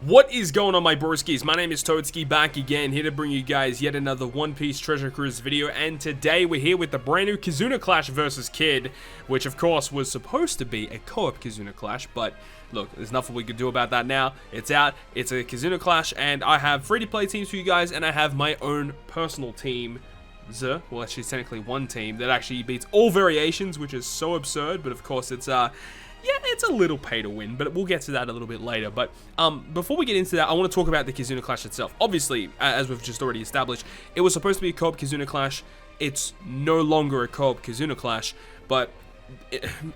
What is going on, my broskiis? My name is Toadskii, back again, here to bring you guys yet another One Piece Treasure Cruise video, and today we're here with the brand new KIZUNA Clash versus Kid, which of course was supposed to be a co-op KIZUNA Clash, but look, there's nothing we can do about that now. It's out, it's a KIZUNA Clash, and I have free-to-play teams for you guys, and I have my own personal team, well, actually it's technically one team, that actually beats all variations, which is so absurd, but of course it's, yeah, it's a little pay to win, but we'll get to that a little bit later. But before we get into that, I want to talk about the KIZUNA Clash itself. Obviously, as we've just already established, it was supposed to be a co-op KIZUNA Clash. It's no longer a co-op KIZUNA Clash, but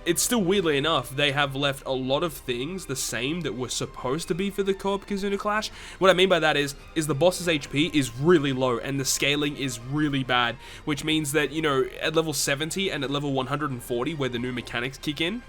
it's still, weirdly enough, they have left a lot of things the same that were supposed to be for the co-op KIZUNA Clash. What I mean by that is the boss's HP is really low and the scaling is really bad, which means that, you know, at level 70 and at level 140, where the new mechanics kick in,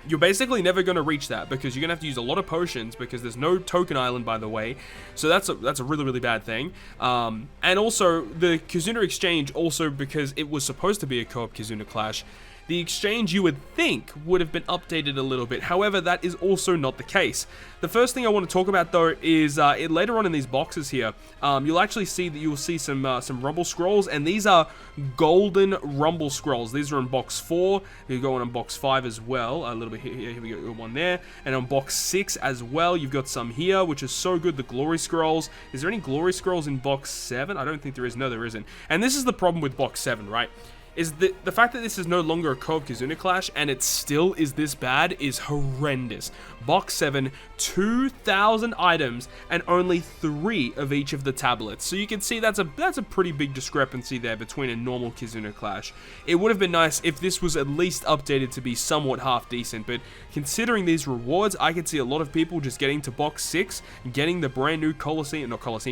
you're basically never going to reach that, because you're going to have to use a lot of potions, because there's no token island, by the way. So that's a really, really bad thing. And also, the KIZUNA exchange, also because it was supposed to be a co-op KIZUNA Clash, the exchange, you would think, would have been updated a little bit. However, that is also not the case. The first thing I want to talk about, though, is later on in these boxes here, you'll actually see that you'll see some rumble scrolls, and these are golden rumble scrolls. These are in box 4. You go on box 5 as well. A little bit here we go, one there, and on box 6 as well. You've got some here, which is so good. The glory scrolls. Is there any glory scrolls in box 7? I don't think there is. No, there isn't. And this is the problem with box 7, right? Is the fact that this is no longer a co-op KIZUNA Clash and it still is this bad is horrendous. Box 7, 2,000 items and only 3 of each of the tablets. So you can see that's a pretty big discrepancy there between a normal KIZUNA Clash. It would have been nice if this was at least updated to be somewhat half decent, but considering these rewards, I could see a lot of people just getting to box 6, getting the brand new Coliseum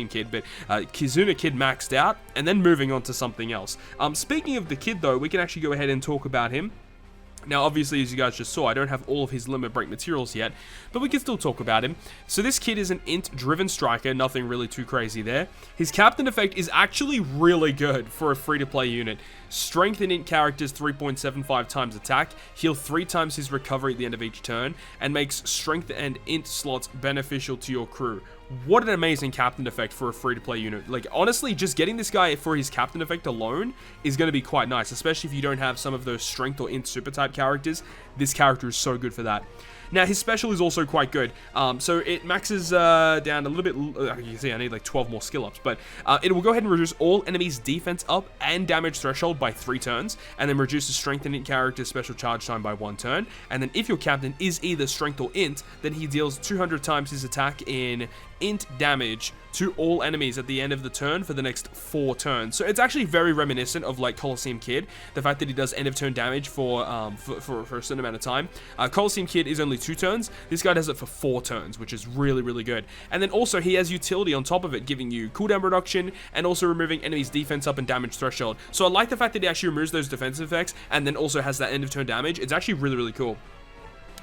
Kid, but KIZUNA Kid maxed out, and then moving on to something else. Speaking of the Kid, though, we can actually go ahead and talk about him. Now, obviously, as you guys just saw, I don't have all of his limit break materials yet, but we can still talk about him. So this kid is an int-driven striker, nothing really too crazy there. His captain effect is actually really good for a free-to-play unit. Strength in int characters 3.75 times attack, heal 3 times his recovery at the end of each turn, and makes strength and int slots beneficial to your crew. What an amazing captain effect for a free-to-play unit. Like, honestly, just getting this guy for his captain effect alone is going to be quite nice, especially if you don't have some of those strength or int super type characters. This character is so good for that. Now, his special is also quite good. So it maxes down a little bit. You can see I need like 12 more skill ups, but it will go ahead and reduce all enemies' defense up and damage threshold by 3 turns, and then reduces strength and int character's special charge time by 1 turn. And then if your captain is either strength or int, then he deals 200 times his attack in int damage to all enemies at the end of the turn for the next 4 turns. So it's actually very reminiscent of like Coliseum Kid, the fact that he does end of turn damage for a certain amount of time. Coliseum Kid is only 2 turns. This guy does it for 4 turns, which is really, really good. And then also he has utility on top of it, giving you cooldown reduction and also removing enemies' defense up and damage threshold. So I like the fact that he actually removes those defensive effects and then also has that end of turn damage. It's actually really, really cool.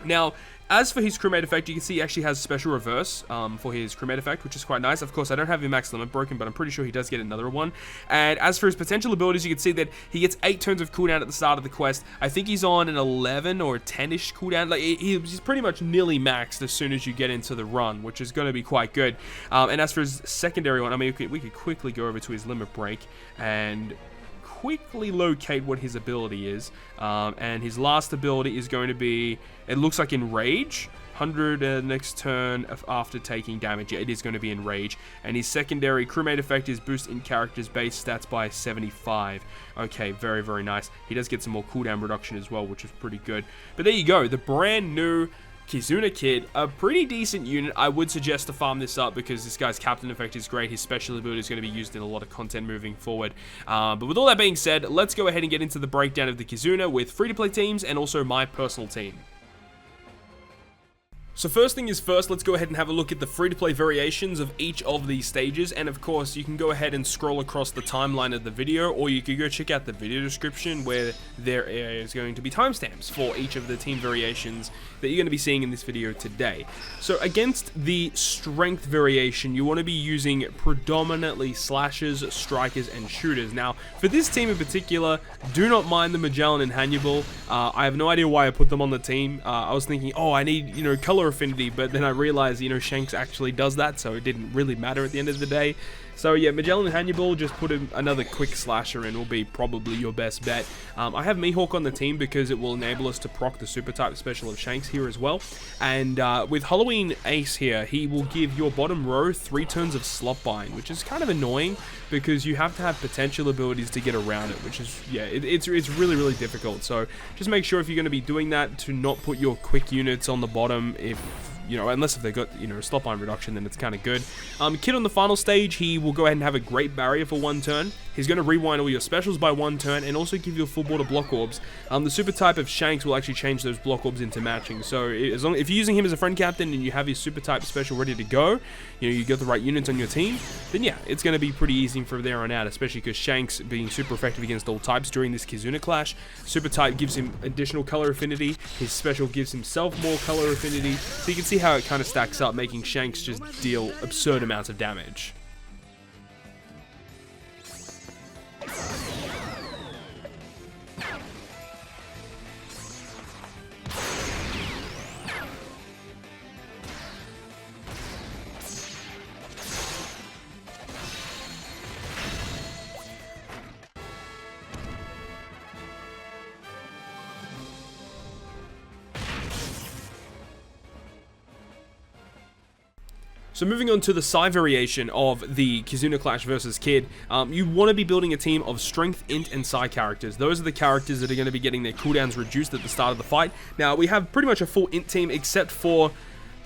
Now, as for his crewmate effect, you can see he actually has special reverse for his crewmate effect, which is quite nice. Of course, I don't have his max limit broken, but I'm pretty sure he does get another one. And as for his potential abilities, you can see that he gets 8 turns of cooldown at the start of the quest. I think he's on an 11 or 10-ish cooldown. Like, he's pretty much nearly maxed as soon as you get into the run, which is going to be quite good. And as for his secondary one, I mean, we could quickly go over to his limit break and quickly locate what his ability is, and his last ability is going to be, it looks like Enrage, 100 next turn after taking damage. Yeah, it is going to be Enrage. And his secondary crewmate effect is boost in character's base stats by 75. Okay, very, very nice. He does get some more cooldown reduction as well, which is pretty good. But there you go, the brand new KIZUNA Kid, a pretty decent unit. I would suggest to farm this up because this guy's captain effect is great. His special ability is going to be used in a lot of content moving forward. But with all that being said, let's go ahead and get into the breakdown of the KIZUNA with free-to-play teams and also my personal team. So first thing is first, let's go ahead and have a look at the free-to-play variations of each of these stages, and of course you can go ahead and scroll across the timeline of the video, or you could go check out the video description where there is going to be timestamps for each of the team variations that you're going to be seeing in this video today. So against the strength variation, you want to be using predominantly slashers, strikers, and shooters. Now, for this team in particular, do not mind the Magellan and Hannibal. I have no idea why I put them on the team. I was thinking, oh, I need, color affinity, but then I realized, you know, Shanks actually does that, so it didn't really matter at the end of the day. So yeah, Magellan and Hannibal, just put another quick slasher in will be probably your best bet. I have Mihawk on the team because it will enable us to proc the super type special of Shanks here as well. And with Halloween Ace here, he will give your bottom row 3 turns of slot bind, which is kind of annoying because you have to have potential abilities to get around it, which is, yeah, it's really, really difficult. So just make sure if you're going to be doing that to not put your quick units on the bottom, you know, unless if they got, you know, slot bind reduction, then it's kind of good. Kid on the final stage, he will go ahead and have a great barrier for 1 turn. He's going to rewind all your specials by 1 turn and also give you a full board of block orbs. The super type of Shanks will actually change those block orbs into matching. So if you're using him as a friend captain and you have his super type special ready to go, you know, you got the right units on your team, then yeah, it's going to be pretty easy from there on out, especially because Shanks being super effective against all types during this KIZUNA clash. Super type gives him additional color affinity. His special gives himself more color affinity. So you can see how it kind of stacks up, making Shanks just deal absurd amounts of damage. So moving on to the PSY variation of the KIZUNA Clash versus Kid, you want to be building a team of Strength, Int, and PSY characters. Those are the characters that are going to be getting their cooldowns reduced at the start of the fight. Now, we have pretty much a full Int team except for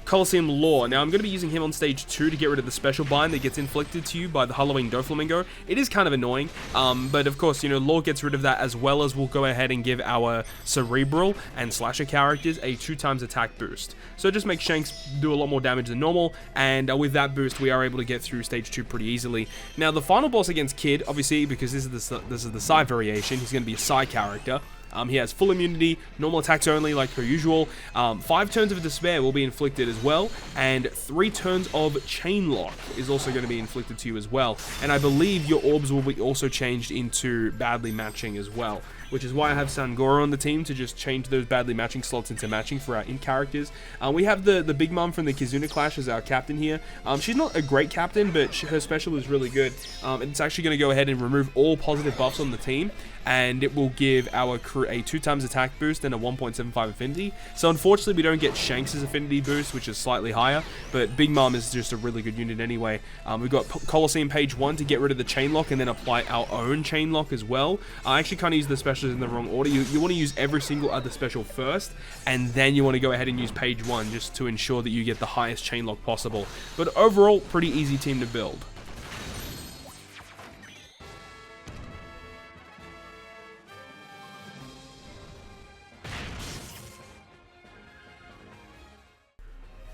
Colosseum Law. Now, I'm going to be using him on stage 2 to get rid of the special bind that gets inflicted to you by the Halloween Doflamingo. It is kind of annoying, but of course, you know, Law gets rid of that, as well as we'll go ahead and give our Cerebral and Slasher characters a 2x attack boost. So it just makes Shanks do a lot more damage than normal, and with that boost, we are able to get through stage 2 pretty easily. Now, the final boss against Kid, obviously, because this is the PSY variation, he's going to be a PSY character. He has full immunity, normal attacks only, like per usual. 5 turns of Despair will be inflicted as well, and 3 turns of Chain Lock is also going to be inflicted to you as well. And I believe your orbs will be also changed into badly matching as well, which is why I have Sangora on the team to just change those badly matching slots into matching for our Int characters. We have the Big Mom from the KIZUNA Clash as our captain here. She's not a great captain, but her special is really good. It's actually going to go ahead and remove all positive buffs on the team, and it will give our crew a 2x attack boost and a 1.75 affinity. So unfortunately, we don't get Shanks' affinity boost, which is slightly higher, but Big Mom is just a really good unit anyway. We've got Colosseum page 1 to get rid of the Chain Lock and then apply our own Chain Lock as well. I actually kind of use the specials in the wrong order. You want to use every single other special first, and then you want to go ahead and use page 1 just to ensure that you get the highest Chain Lock possible. But overall, pretty easy team to build.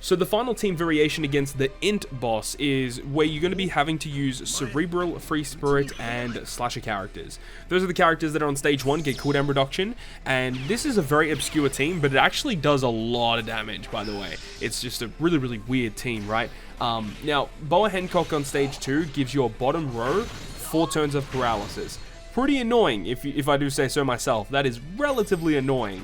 So the final team variation against the Int boss is where you're going to be having to use Cerebral, Free Spirit, and Slasher characters. Those are the characters that are on stage 1, get cooldown reduction, and this is a very obscure team, but it actually does a lot of damage, by the way. It's just a really, really weird team, right? Now, Boa Hancock on stage 2 gives your bottom row 4 turns of paralysis. Pretty annoying, if I do say so myself. That is relatively annoying.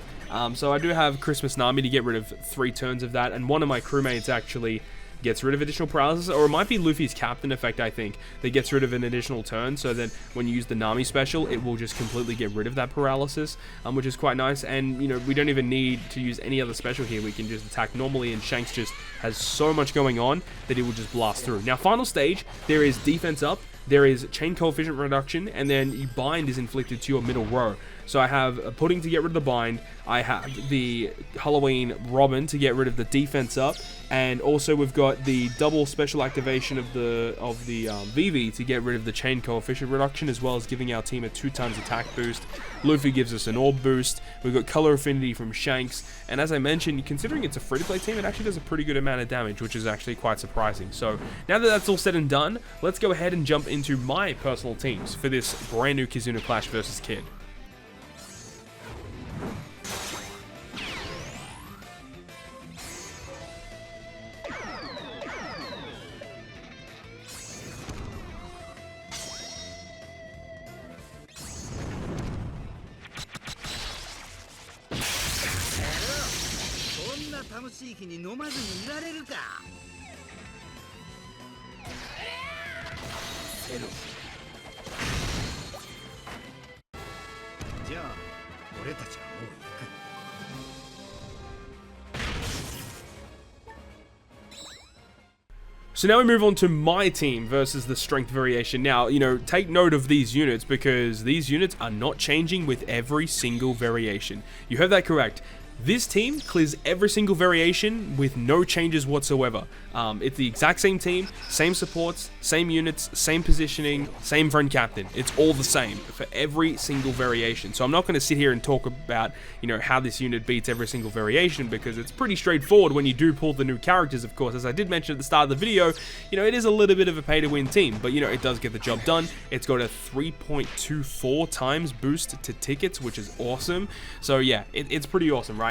So I do have Christmas Nami to get rid of 3 turns of that, and one of my crewmates actually gets rid of additional paralysis, or it might be Luffy's captain effect, I think, that gets rid of an additional turn, so that when you use the Nami special, it will just completely get rid of that paralysis, which is quite nice. And, you know, we don't even need to use any other special here. We can just attack normally, and Shanks just has so much going on that it will just blast through. Now, final stage, there is defense up, there is chain coefficient reduction, and then bind is inflicted to your middle row. So I have a Pudding to get rid of the bind, I have the Halloween Robin to get rid of the defense up, and also we've got the double special activation of the Vivi to get rid of the chain coefficient reduction, as well as giving our team a 2x attack boost. Luffy gives us an orb boost. We've got color affinity from Shanks, and as I mentioned, considering it's a free-to-play team, it actually does a pretty good amount of damage, which is actually quite surprising. So now that that's all said and done, let's go ahead and jump into my personal teams for this brand new KIZUNA Clash versus Kid. 域に飲まずにいられるか。セロ。じゃあ俺たちはもう行く。 So now we move on to my team versus the strength variation. Now, you know, take note of these units because these units are not changing with every single variation. You heard that correct. This team clears every single variation with no changes whatsoever. It's the exact same team, same supports, same units, same positioning, same friend captain. It's all the same for every single variation. So I'm not going to sit here and talk about, you know, how this unit beats every single variation because it's pretty straightforward when you do pull the new characters, of course. As I did mention at the start of the video, you know, it is a little bit of a pay-to-win team, but, you know, it does get the job done. It's got a 3.24 times boost to tickets, which is awesome. So, yeah, it's pretty awesome, right?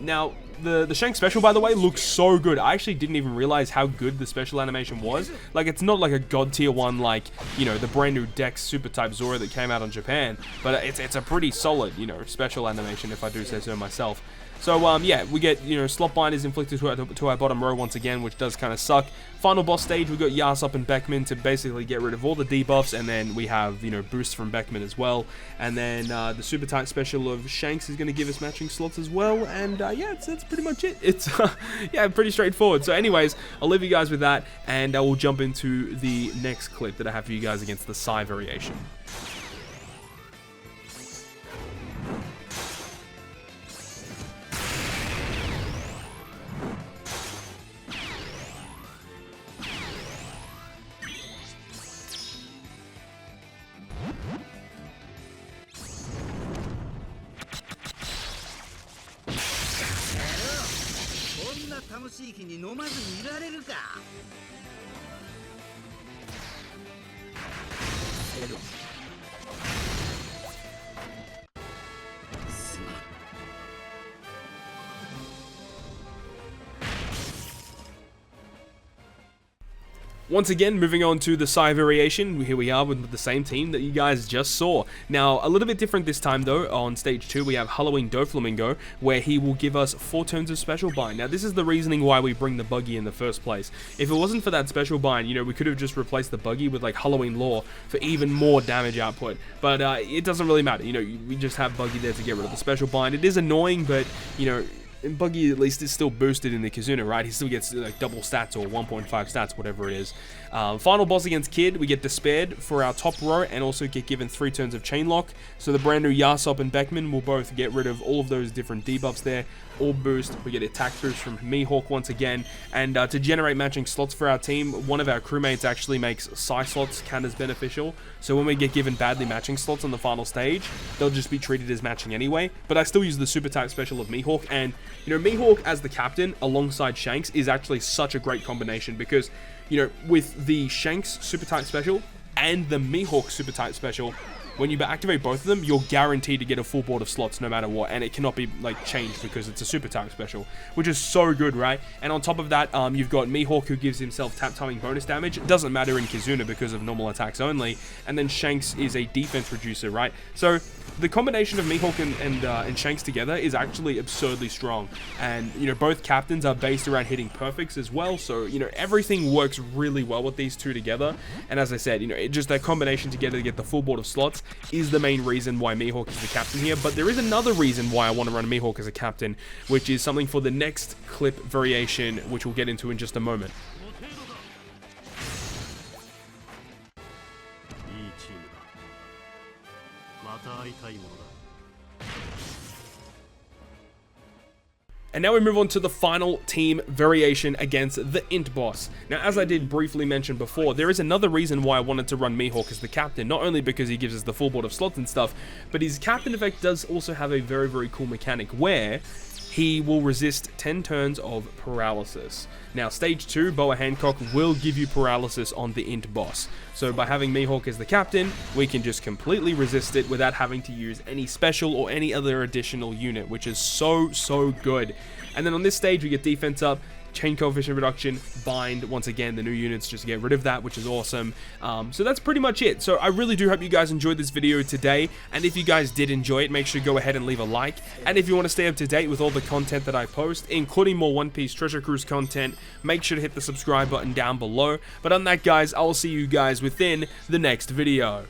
Now, the Shank special, by the way, looks so good. I actually didn't even realize how good the special animation was. Like, it's not like a god tier one like, you know, the brand new Dex Super Type Zora that came out on Japan, but it's a pretty solid, you know, special animation, if I do say so myself. So, yeah, we get, you know, slot binders inflicted to our bottom row once again, which does kind of suck. Final boss stage, we got Yasop and Beckman to basically get rid of all the debuffs, and then we have, you know, boosts from Beckman as well. And then the super tight special of Shanks is going to give us matching slots as well. And yeah, that's pretty much it. It's, yeah, pretty straightforward. So anyways, I'll leave you guys with that, and I will jump into the next clip that I have for you guys against the PSY Variation. Once again, moving on to the PSY Variation, here we are with the same team that you guys just saw. Now, a little bit different this time though. On stage 2, we have Halloween Doflamingo, where he will give us 4 turns of special bind. Now, this is the reasoning why we bring the buggy in the first place. If it wasn't for that special bind, you know, we could have just replaced the buggy with like Halloween Law for even more damage output. But it doesn't really matter. You know, we just have buggy there to get rid of the special bind. It is annoying, but, you know, Buggy at least is still boosted in the KIZUNA, right? He still gets like double stats or 1.5 stats, whatever it is. Final boss against Kid, we get Despaired for our top row and also get given 3 turns of Chain Lock. So the brand new Yasop and Beckman will both get rid of all of those different debuffs there. All boost, we get attack boost from Mihawk once again. And to generate matching slots for our team, one of our crewmates actually makes PSY slots count as beneficial. So when we get given badly matching slots on the final stage, they'll just be treated as matching anyway. But I still use the super type special of Mihawk, and you know, Mihawk as the captain alongside Shanks is actually such a great combination because, you know, with the Shanks super type special and the Mihawk super type special, when you activate both of them, you're guaranteed to get a full board of slots no matter what, and it cannot be like changed because it's a super type special, which is so good, right? And on top of that, you've got Mihawk who gives himself tap timing bonus damage. It doesn't matter in KIZUNA because of normal attacks only, and then Shanks is a defense reducer, right? So the combination of Mihawk and Shanks together is actually absurdly strong, and you know, both captains are based around hitting perfects as well, so you know, everything works really well with these two together. And as I said, you know, just that combination together to get the full board of slots is the main reason why Mihawk is the captain here. But there is another reason why I want to run Mihawk as a captain, which is something for the next clip variation, which we'll get into in just a moment. And now we move on to the final team variation against the INT boss. Now, as I did briefly mention before, there is another reason why I wanted to run Mihawk as the captain, not only because he gives us the full board of slots and stuff, but his captain effect does also have a very, very cool mechanic where he will resist 10 turns of paralysis. Now, stage 2, Boa Hancock will give you paralysis on the INT boss. So by having Mihawk as the captain, we can just completely resist it without having to use any special or any other additional unit, which is so, so good. And then on this stage, we get defense up, chain coefficient reduction, bind, once again, the new units just to get rid of that, which is awesome. So that's pretty much it. So I really do hope you guys enjoyed this video today, and if you guys did enjoy it, make sure to go ahead and leave a like, and if you want to stay up to date with all the content that I post, including more One Piece Treasure Cruise content, make sure to hit the subscribe button down below. But on that, guys, I will see you guys within the next video.